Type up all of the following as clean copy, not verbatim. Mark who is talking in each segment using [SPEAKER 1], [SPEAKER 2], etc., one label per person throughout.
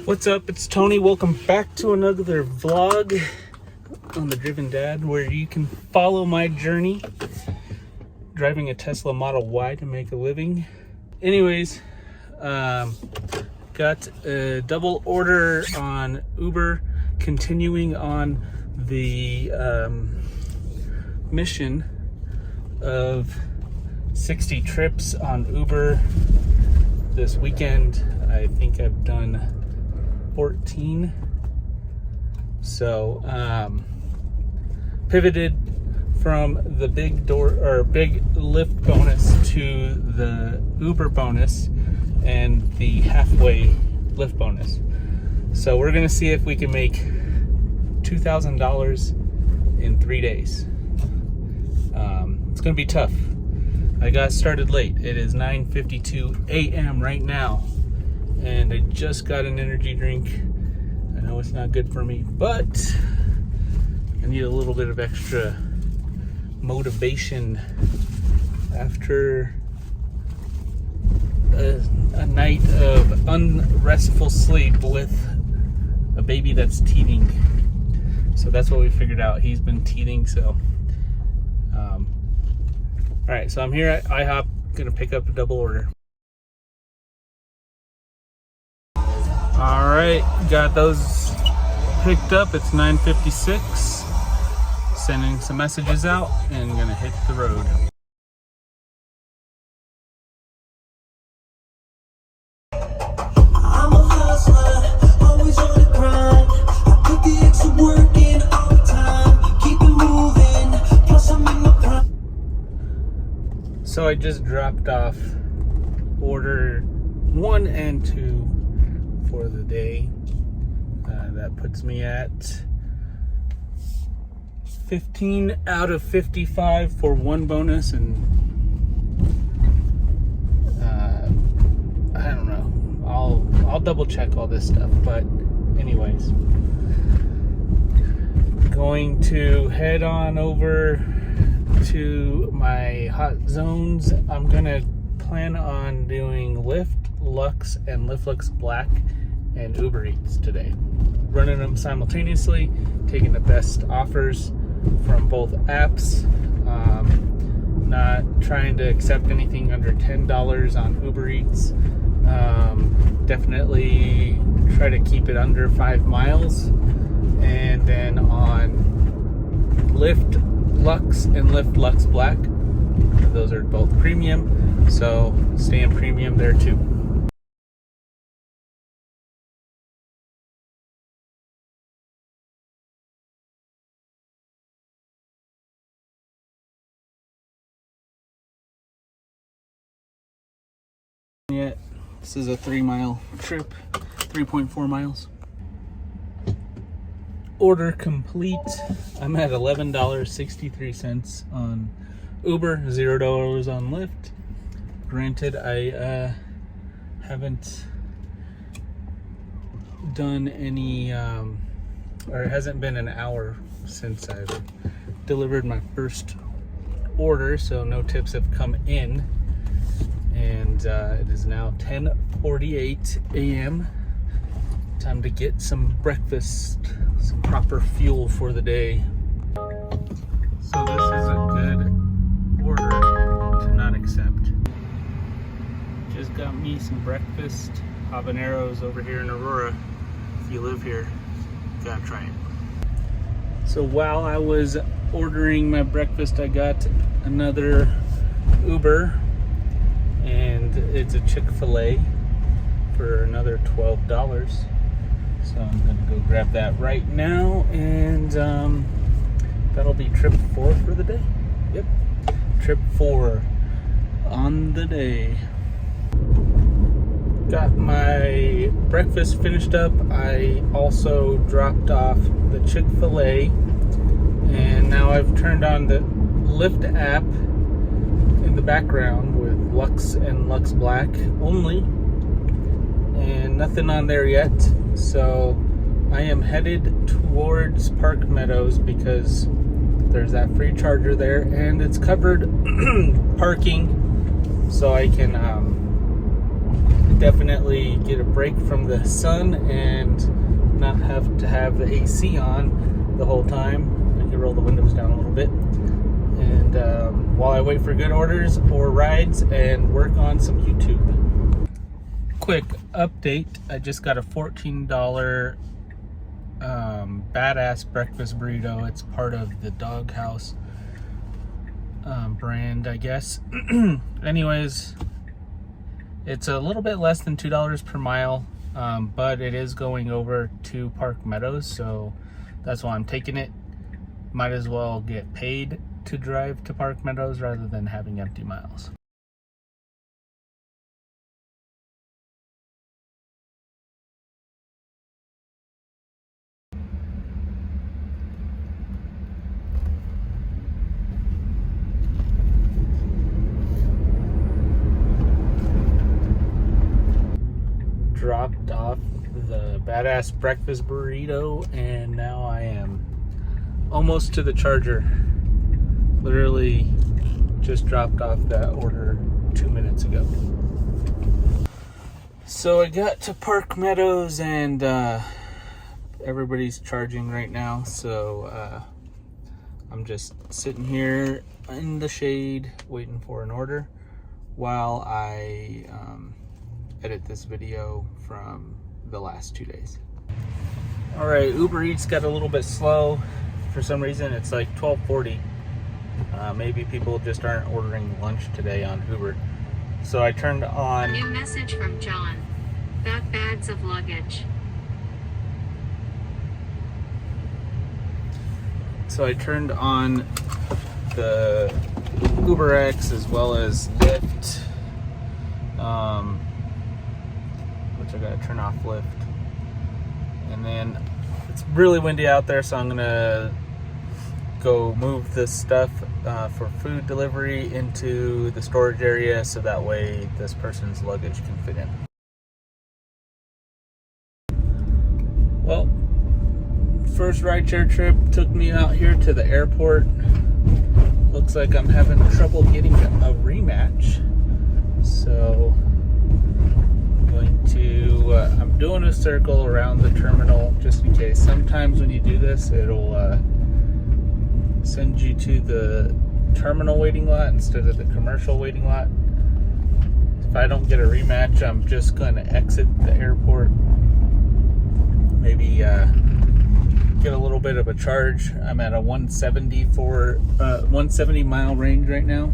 [SPEAKER 1] What's up? It's Tony. Welcome back to another vlog on The Driven Dad, where you can follow my journey driving a Tesla Model Y to make a living. Anyways, got a double order on Uber, continuing on the mission of 60 trips on Uber this weekend. I think I've done 14. So pivoted from the big Lyft bonus to the Uber bonus and the halfway Lyft bonus. So we're gonna see if we can make $2,000 in 3 days. It's gonna be tough. I got started late. It is 9:52 a.m. right now, and I just got an energy drink. I know it's not good for me, but I need a little bit of extra motivation after a night of unrestful sleep with a baby that's teething. So that's what we figured out. He's been teething, so all right, so I'm here at IHOP, gonna pick up a double order. All right, got those picked up. It's 9:56. Sending some messages out and gonna hit the road.
[SPEAKER 2] I'm a hustler, always on the grind. I put the extra work in all the time. Keep it moving, plus I'm in my prime.
[SPEAKER 1] So I just dropped off order 1 and 2 for the day. That puts me at 15 out of 55 for one bonus, and I don't know. I'll double check all this stuff, but anyways, going to head on over to my hot zones. I'm gonna plan on doing Lyft Lux and Lyft Lux Black and UberEats today, running them simultaneously, taking the best offers from both apps, not trying to accept anything under $10 on UberEats. Definitely try to keep it under 5 miles, and then on Lyft Lux and Lyft Lux Black, those are both premium, so stay in premium there too. Yet this is a 3-mile trip, 3.4 miles. Order complete. I'm at $11.63 on Uber, $0 on Lyft. Granted, I haven't done any, or it hasn't been an hour since I've delivered my first order, so no tips have come in. And it is now 10:48 a.m. Time to get some breakfast, some proper fuel for the day. So this is a good order to not accept. Just got me some breakfast, habaneros over here in Aurora. If you live here, you gotta try it. So while I was ordering my breakfast, I got another Uber, and it's a Chick-fil-A for another $12. So I'm gonna go grab that right now, and that'll be trip 4 for the day. Yep, trip 4 on the day. Got my breakfast finished up. I also dropped off the Chick-fil-A, and now I've turned on the Lyft app in the background with Lux and Lux Black only, and nothing on there yet. So I am headed towards Park Meadows because there's that free charger there, and it's covered parking, so I can definitely get a break from the sun and not have to have the AC on the whole time. I can roll the windows down a little bit. And while I wait for good orders or rides and work on some YouTube. Quick update, I just got a $14 badass breakfast burrito. It's part of the Doghouse brand, I guess. Anyways, it's a little bit less than $2 per mile, but it is going over to Park Meadows, so that's why I'm taking it. Might as well get paid to drive to Park Meadows rather than having empty miles. Dropped off the badass breakfast burrito, and now I am almost to the charger. Literally just dropped off that order 2 minutes ago. So I got to Park Meadows and everybody's charging right now, so I'm just sitting here in the shade waiting for an order while I edit this video from the last 2 days. All right, Uber Eats got a little bit slow. For some reason, it's like 12:40. Maybe people just aren't ordering lunch today on Uber. So I turned on...
[SPEAKER 3] New message from John. Got bags of luggage.
[SPEAKER 1] So I turned on the UberX as well as Lyft. Which I gotta turn off Lyft. And then it's really windy out there, so I'm gonna go move this stuff for food delivery into the storage area so that way this person's luggage can fit in. Well, first rideshare trip took me out here to the airport. Looks like I'm having trouble getting a rematch. So I'm doing a circle around the terminal just in case. Sometimes when you do this, it'll send you to the terminal waiting lot instead of the commercial waiting lot. If I don't get a rematch, I'm just going to exit the airport. Maybe get a little bit of a charge. I'm at a 170 mile range right now,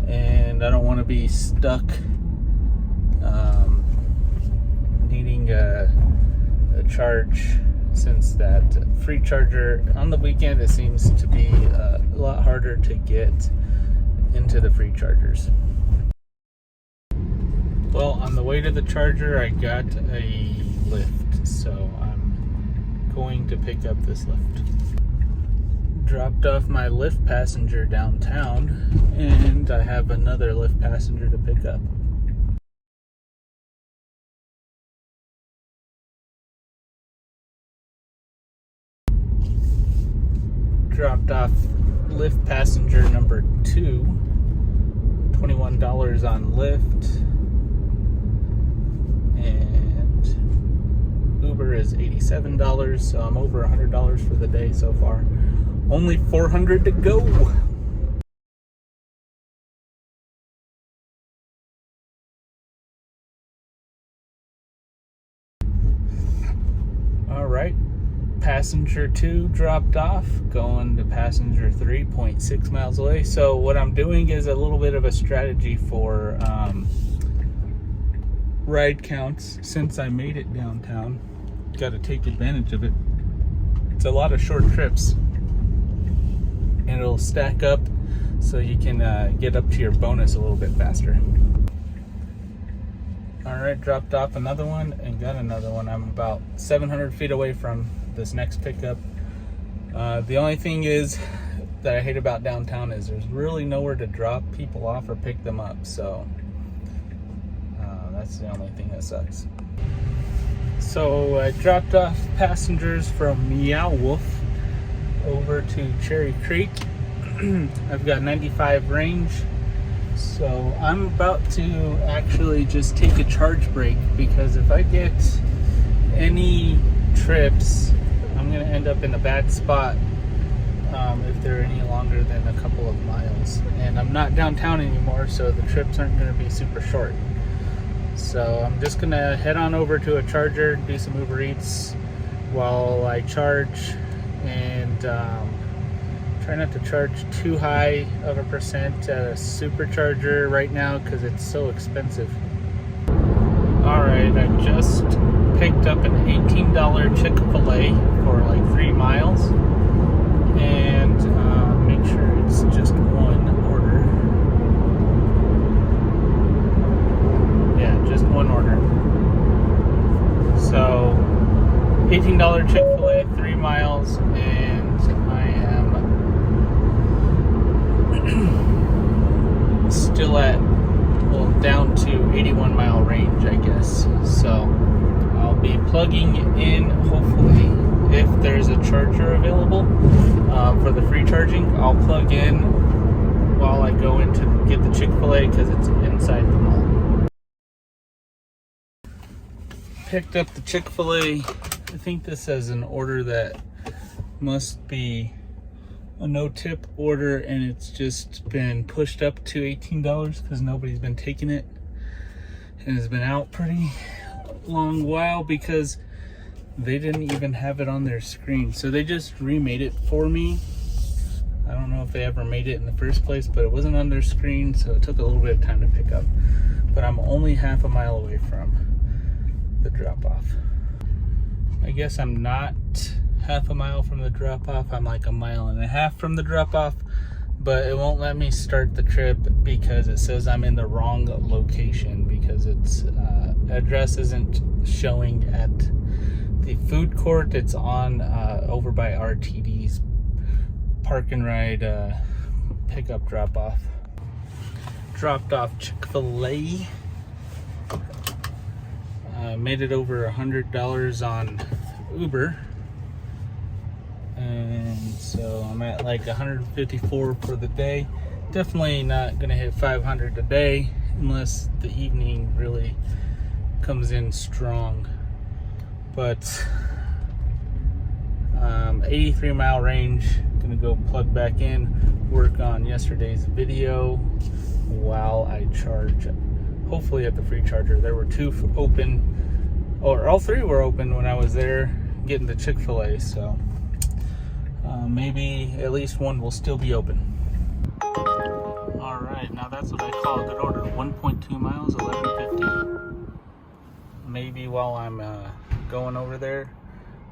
[SPEAKER 1] and I don't want to be stuck needing a charge, since that free charger on the weekend, it seems to be a lot harder to get into the free chargers. Well, on the way to the charger, I got a Lyft, so I'm going to pick up this Lyft. Dropped off my Lyft passenger downtown, and I have another Lyft passenger to pick up. Dropped off Lyft passenger number 2, $21 on Lyft, and Uber is $87, so I'm over $100 for the day so far. Only 400 to go. All right. Passenger 2 dropped off, going to passenger 3, 0.6 miles away. So what I'm doing is a little bit of a strategy for ride counts. Since I made it downtown, got to take advantage of it. It's a lot of short trips, and it'll stack up so you can get up to your bonus a little bit faster. All right, dropped off another one and got another one. I'm about 700 feet away from this next pickup. The only thing is that I hate about downtown is there's really nowhere to drop people off or pick them up, so that's the only thing that sucks. So I dropped off passengers from Meow Wolf over to Cherry Creek. I've got 95 range, So I'm about to actually just take a charge break, because if I get any trips, I'm gonna end up in a bad spot if they're any longer than a couple of miles. And I'm not downtown anymore, so the trips aren't gonna be super short. So I'm just gonna head on over to a charger, do some UberEats while I charge, and try not to charge too high of a percent at a supercharger right now because it's so expensive. Alright, I just picked up an $18 Chick-fil-A for like 3 miles, and make sure it's just one order. Yeah, just one order. So $18 Chick-fil-A, 3 miles, and I am still at, well, down to 81 mile range, I guess. So I'll be plugging in, hopefully, if there's a charger available for the free charging. I'll plug in while I go in to get the Chick-fil-A because it's inside the mall. Picked up the Chick-fil-A. I think this is an order that must be a no-tip order, and it's just been pushed up to $18 because nobody's been taking it, and it's been out pretty long while because they didn't even have it on their screen. So they just remade it for me. I don't know if they ever made it in the first place, but it wasn't on their screen, so it took a little bit of time to pick up. But I'm only half a mile away from the drop-off. I guess I'm not half a mile from the drop-off. I'm like 1.5 miles from the drop-off, but it won't let me start the trip because it says I'm in the wrong location, because its address isn't showing at the food court. It's on over by RTD's park and ride pickup drop-off. Dropped off Chick-fil-A. Made it over $100 on Uber, and so I'm at like 154 for the day. Definitely not gonna hit 500 a day unless the evening really comes in strong. But 83 mile range. Gonna go plug back in, work on yesterday's video while I charge, hopefully at the free charger. There were 2 open, or all 3 were open when I was there getting the Chick-fil-A, so maybe at least one will still be open. Alright, now that's what I call a good order. 1.2 miles, 11.50. Maybe while I'm going over there,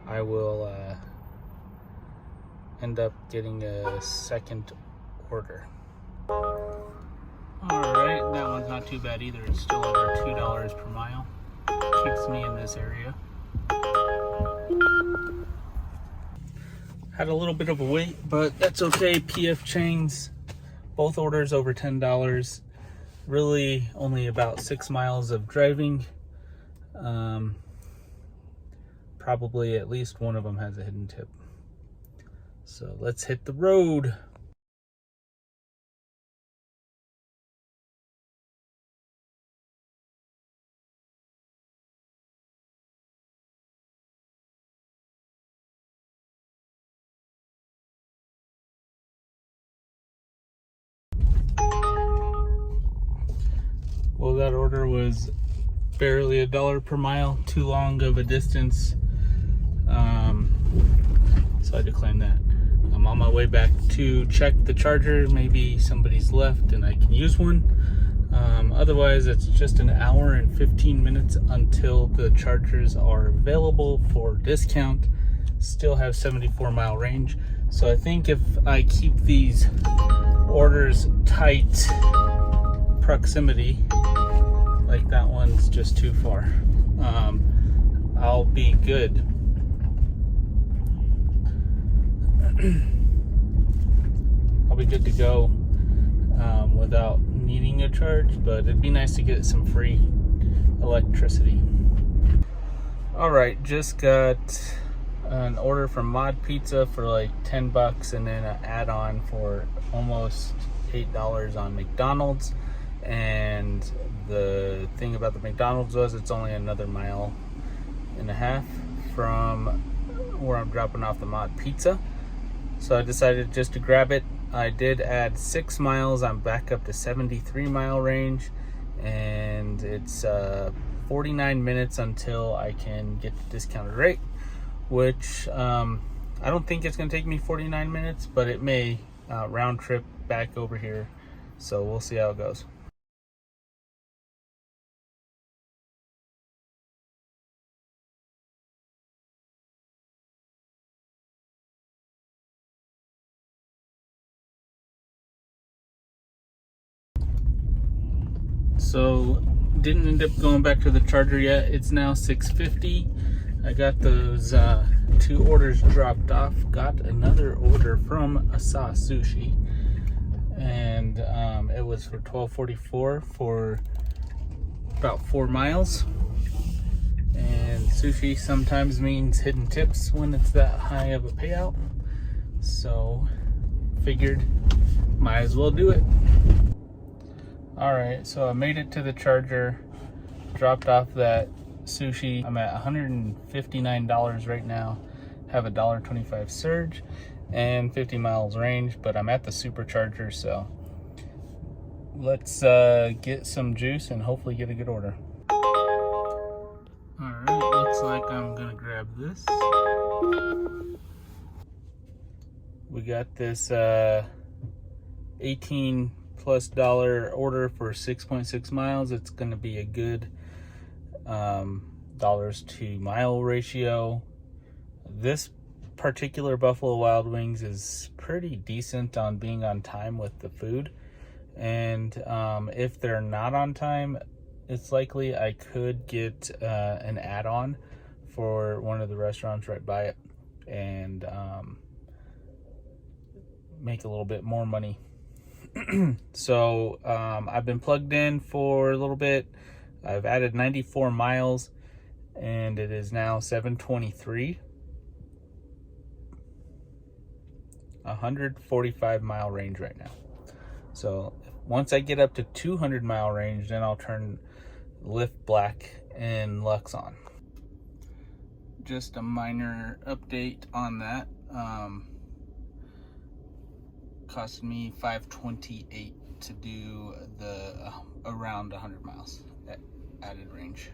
[SPEAKER 1] I will end up getting a second order. Alright, that one's not too bad either. It's still over $2 per mile. Keeps me in this area. Had a little bit of a wait, but that's okay. PF Chang's, both orders over $10. Really only about 6 miles of driving. Probably at least one of them has a hidden tip. So let's hit the road. Well, that order was barely $1 per mile, too long of a distance. So I declined that. I'm on my way back to check the charger. Maybe somebody's left and I can use one. Otherwise, it's just an hour and 15 minutes until the chargers are available for discount. Still have 74 mile range. So I think if I keep these orders tight proximity, like that one's just too far, I'll be good. I'll be good to go without needing a charge, but it'd be nice to get some free electricity. Alright, just got an order from Mod Pizza for like $10 and then an add-on for almost $8 on McDonald's. And the thing about the McDonald's was it's only another 1.5 miles from where I'm dropping off the mod pizza. So I decided just to grab it. I did add 6 miles. I'm back up to 73-mile range, and it's 49 minutes until I can get the discounted rate, which I don't think it's going to take me 49 minutes, but it may round trip back over here. So we'll see how it goes. So didn't end up going back to the charger yet. It's now 6:50. I got those 2 orders dropped off. Got another order from Asa Sushi, and it was for $12.44 for about 4 miles. And sushi sometimes means hidden tips when it's that high of a payout. So figured might as well do it. Alright, so I made it to the charger, dropped off that sushi. I'm at $159 right now, have a $1.25 surge and 50 miles range, but I'm at the supercharger, so let's get some juice and hopefully get a good order. Alright, looks like I'm gonna grab this. We got this $18+ order for 6.6 miles. It's going to be a good dollars to mile ratio. This particular Buffalo Wild Wings is pretty decent on being on time with the food, and if they're not on time, it's likely I could get an add-on for one of the restaurants right by it and make a little bit more money. So I've been plugged in for a little bit. I've added 94 miles and it is now 7:23. 145-mile range right now. So once I get up to 200-mile range, then I'll turn Lyft Black and Lux on. Just a minor update on that. Cost me $5.28 to do the around 100 miles at added range.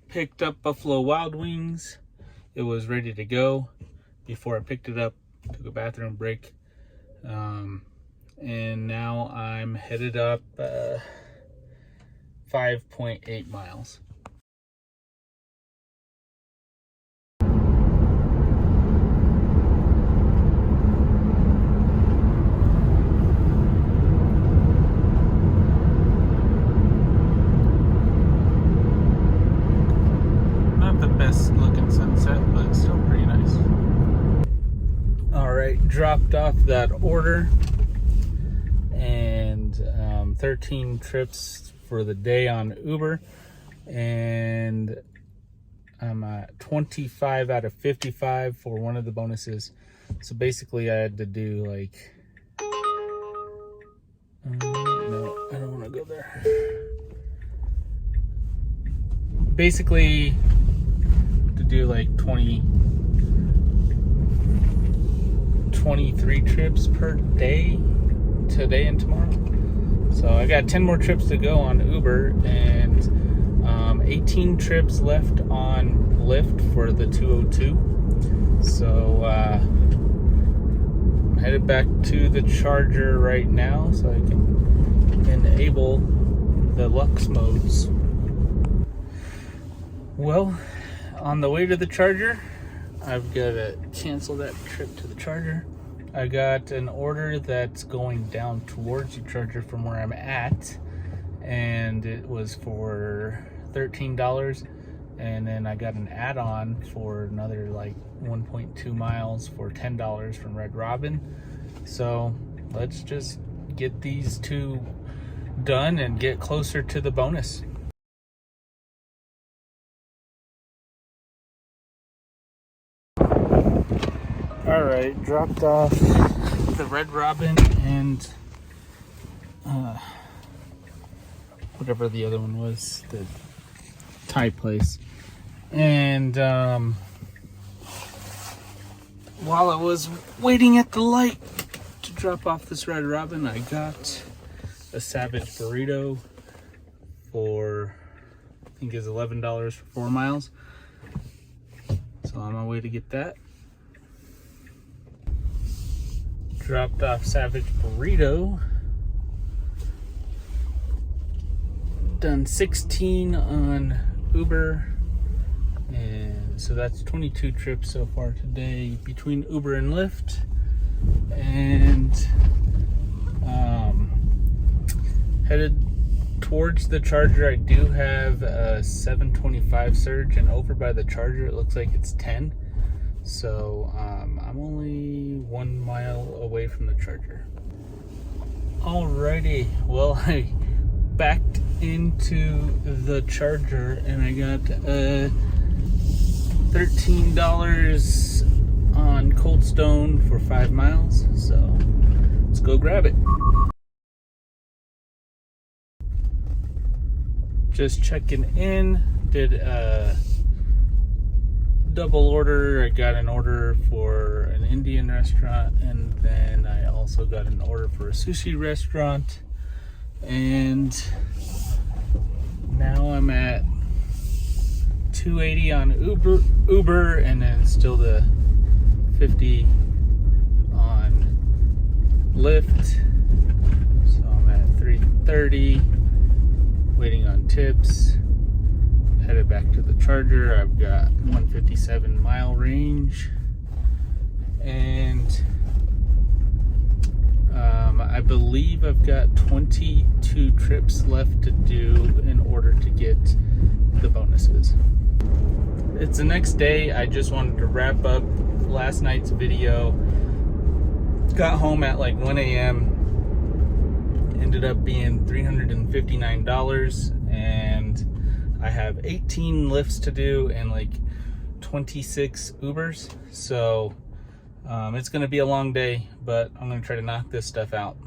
[SPEAKER 1] Picked up Buffalo Wild Wings. It was ready to go before I picked it up. Took a bathroom break, and now I'm headed up 5.8 miles. Looking sunset, but still pretty nice. Alright, dropped off that order and 13 trips for the day on Uber, and I'm at 25 out of 55 for one of the bonuses. So basically I had to do like no, I don't want to go there. Basically to do like 23 trips per day today and tomorrow. So I got 10 more trips to go on Uber and 18 trips left on Lyft for the 202. So I'm headed back to the charger right now so I can enable the Lux modes. Well, on the way to the charger, I've got to cancel that trip to the charger. I got an order that's going down towards the charger from where I'm at, and it was for $13, and then I got an add-on for another like 1.2 miles for $10 from Red Robin. So let's just get these two done and get closer to the bonus. All All right, dropped off the Red Robin and whatever the other one was, the Thai place. And while I was waiting at the light to drop off this Red Robin, I got a Savage burrito for, I think is $11 for 4 miles. So on my way to get that. Dropped off Savage burrito. Done 16 on Uber. And so that's 22 trips so far today between Uber and Lyft. And headed towards the charger. I do have a 725 surge, and over by the charger it looks like it's 10. So I'm only 1 mile away from the charger. Alrighty, well, I backed into the charger and I got $13 on Cold Stone for 5 miles. So let's go grab it. Just checking in, did a double order. I got an order for an Indian restaurant, and then I also got an order for a sushi restaurant. And now I'm at 280 on Uber, and then still the 50 on Lyft. So I'm at 330. Waiting on tips, headed back to the charger. I've got 157 mile range, and I believe I've got 22 trips left to do in order to get the bonuses. It's the next day. I just wanted to wrap up last night's video. Got home at like 1 a.m. Ended up being $359, and I have 18 Lyfts to do and like 26 Ubers. So it's gonna be a long day, but I'm gonna try to knock this stuff out.